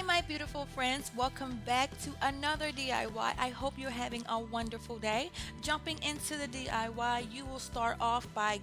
my beautiful friends. Welcome back to another DIY. I hope you're having a wonderful day. Jumping into the DIY, you will start off by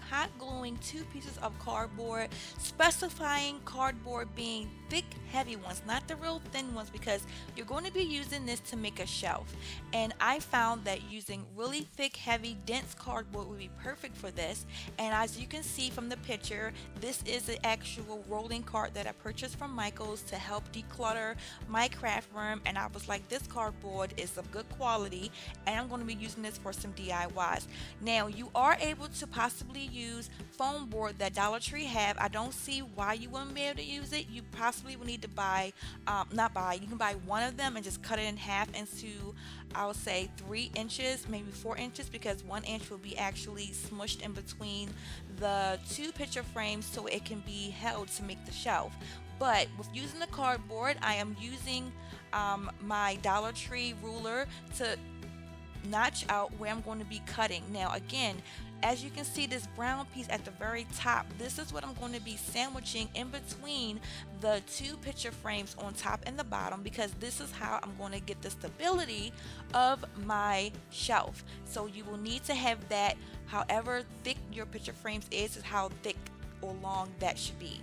hot gluing two pieces of cardboard, specifying cardboard being thick, heavy ones, not the real thin ones, because you're going to be using this to make a shelf. And I found that using really thick, heavy, dense cardboard would be perfect for this. And as you can see from the picture, this is the actual rolling cart that I purchased from Michael's to help declutter my craft room. And I was like, this cardboard is of good quality, and I'm going to be using this for some DIYs. Now, you are able to possibly use foam board that Dollar Tree have. I don't see why you wouldn't be able to use it. You possibly will need to buy, you can buy one of them and just cut it in half into, I would say 3 inches, maybe 4 inches, because 1 inch will be actually smushed in between the two picture frames so it can be held to make the shelf. But with using the cardboard, I am using my Dollar Tree ruler to notch out where I'm going to be cutting. Now again, as you can see, this brown piece at the very top, this is what I'm going to be sandwiching in between the two picture frames on top and the bottom, because this is how I'm going to get the stability of my shelf. So you will need to have that. However thick your picture frames is how thick or long that should be.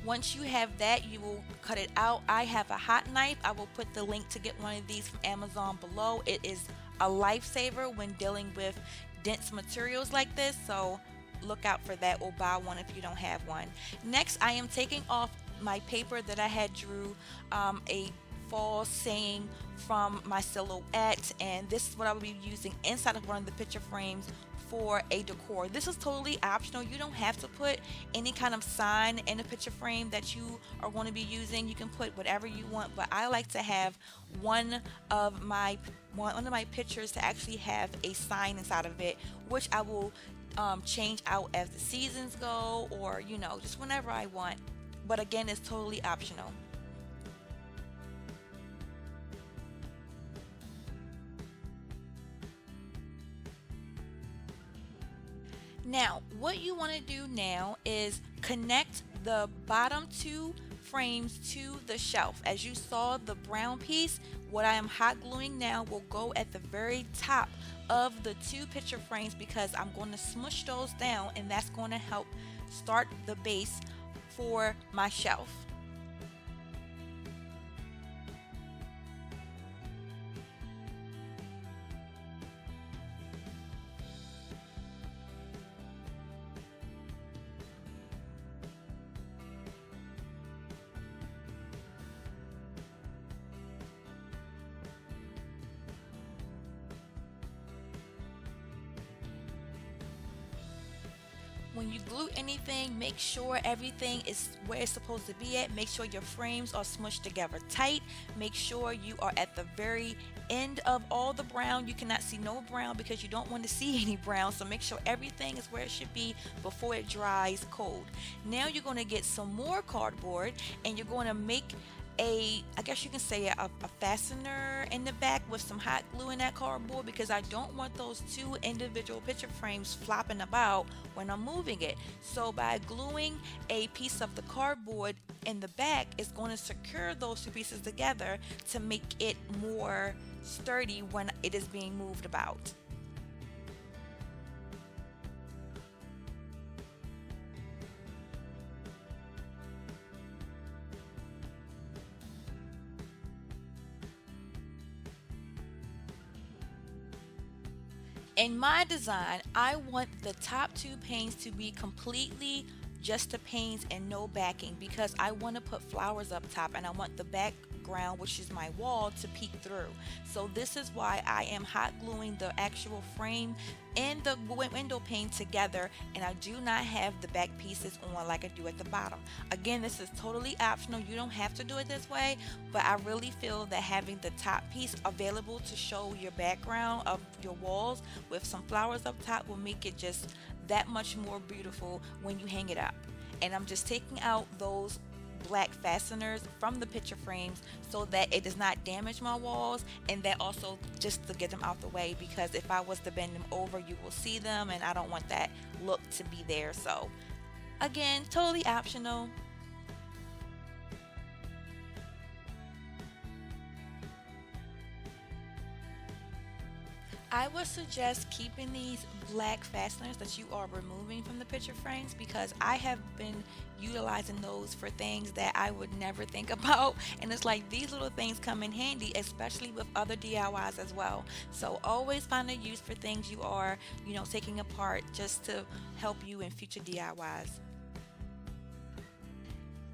Once you have that, you will cut it out. I have a hot knife. I will put the link to get one of these from Amazon below. It is a lifesaver when dealing with dense materials like this, so look out for that, or buy one if you don't have one. Next, I am taking off my paper that I had drew a fall saying from my silhouette, and this is what I will be using inside of one of the picture frames for a decor. This is totally optional. You don't have to put any kind of sign in a picture frame that you are going to be using. You can put whatever you want, but I like to have one of my pictures to actually have a sign inside of it, which I will change out as the seasons go, or just whenever I want. But again, it's totally optional. Now, what you want to do now is connect the bottom two frames to the shelf. As you saw, the brown piece, what I am hot gluing now, will go at the very top of the two picture frames, because I'm going to smush those down, and that's going to help start the base for my shelf. When you glue anything, make sure everything is where it's supposed to be at. Make sure your frames are smushed together tight. Make sure you are at the very end of all the brown. You cannot see no brown because you don't want to see any brown. So make sure everything is where it should be before it dries cold. Now you're going to get some more cardboard, and you're going to make I guess you can say a fastener in the back with some hot glue in that cardboard, because I don't want those two individual picture frames flopping about when I'm moving it. So by gluing a piece of the cardboard in the back, it's going to secure those two pieces together to make it more sturdy when it is being moved about. In my design, I want the top two panes to be completely just the panes and no backing, because I want to put flowers up top, and I want the background, which is my wall, to peek through. So this is why I am hot gluing the actual frame and the window pane together, and I do not have the back pieces on like I do at the bottom. Again, this is totally optional. You don't have to do it this way, but I really feel that having the top piece available to show your background of your walls with some flowers up top will make it just that much more beautiful when you hang it up. And I'm just taking out those black fasteners from the picture frames so that it does not damage my walls, and that also just to get them out the way, because if I was to bend them over, you will see them, and I don't want that look to be there. So again, totally optional. I would suggest keeping these black fasteners that you are removing from the picture frames, because I have been utilizing those for things that I would never think about. And it's like these little things come in handy, especially with other DIYs as well. So always find a use for things you are, taking apart, just to help you in future DIYs.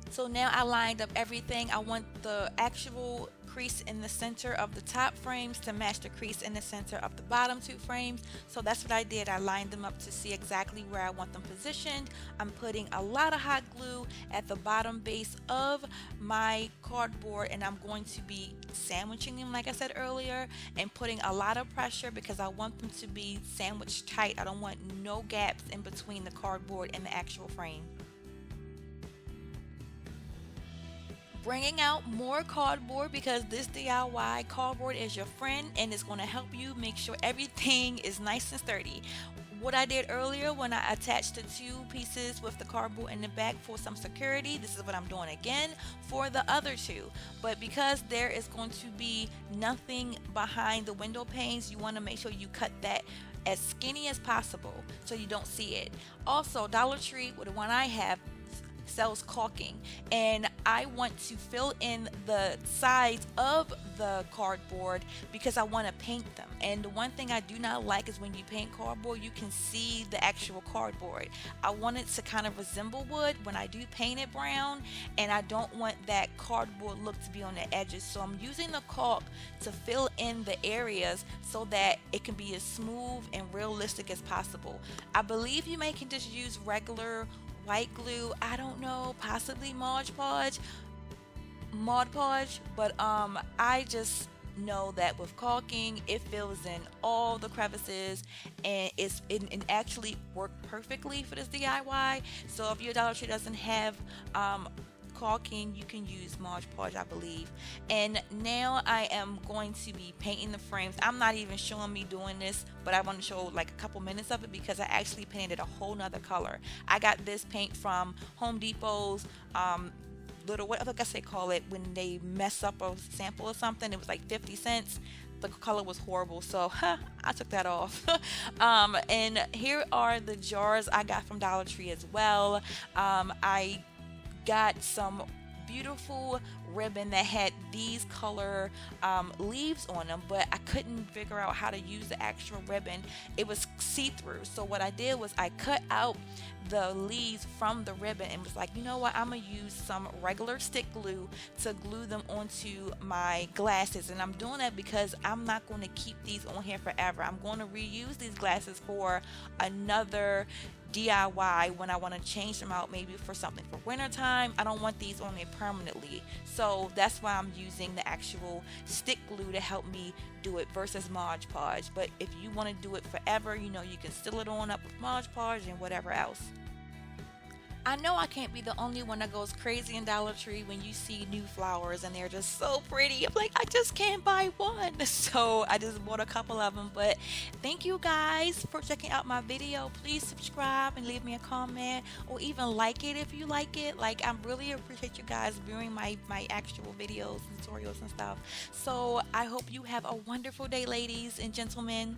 So now I lined up everything. I want the actual crease in the center of the top frames to match the crease in the center of the bottom two frames. So that's what I did. I lined them up to see exactly where I want them positioned. I'm putting a lot of hot glue at the bottom base of my cardboard, and I'm going to be sandwiching them like I said earlier, and putting a lot of pressure because I want them to be sandwiched tight. I don't want no gaps in between the cardboard and the actual frame. Bringing out more cardboard, because this DIY cardboard is your friend and it's going to help you make sure everything is nice and sturdy. What I did earlier when I attached the two pieces with the cardboard in the back for some security, this is what I'm doing again for the other two. But because there is going to be nothing behind the window panes, you want to make sure you cut that as skinny as possible so you don't see it. Also, Dollar Tree, with the one I have, sells caulking, and I want to fill in the sides of the cardboard because I want to paint them. And the one thing I do not like is when you paint cardboard, you can see the actual cardboard. I want it to kind of resemble wood when I do paint it brown, and I don't want that cardboard look to be on the edges. So I'm using the caulk to fill in the areas so that it can be as smooth and realistic as possible. I believe you can just use regular white glue, I don't know, possibly Mod Podge, but I just know that with caulking it fills in all the crevices, and it actually worked perfectly for this DIY. So if your Dollar Tree doesn't have caulking, you can use Mod Podge, I believe. And now I am going to be painting the frames. I'm not even showing me doing this, but I want to show like a couple minutes of it because I actually painted a whole nother color. I got this paint from Home Depot's little, what I guess they call it when they mess up a sample or something. It was like 50 cents. The color was horrible, so I took that off. And here are the jars I got from Dollar Tree as well. I got some beautiful ribbon that had these color leaves on them, but I couldn't figure out how to use the actual ribbon. It was see-through, so what I did was I cut out the leaves from the ribbon and was like, you know what, I'm gonna use some regular stick glue to glue them onto my glasses. And I'm doing that because I'm not going to keep these on here forever. I'm going to reuse these glasses for another DIY when I want to change them out, maybe for something for winter time. I don't want these on there permanently, so that's why I'm using the actual stick glue to help me do it versus Mod Podge. But if you want to do it forever, you can still it on up with Mod Podge and whatever else. I know I can't be the only one that goes crazy in Dollar Tree when you see new flowers and they're just so pretty. I'm like, I just can't buy one. So I just bought a couple of them. But thank you guys for checking out my video. Please subscribe and leave me a comment, or even like it if you like it. Like, I really appreciate you guys viewing my actual videos and tutorials and stuff. So I hope you have a wonderful day, ladies and gentlemen.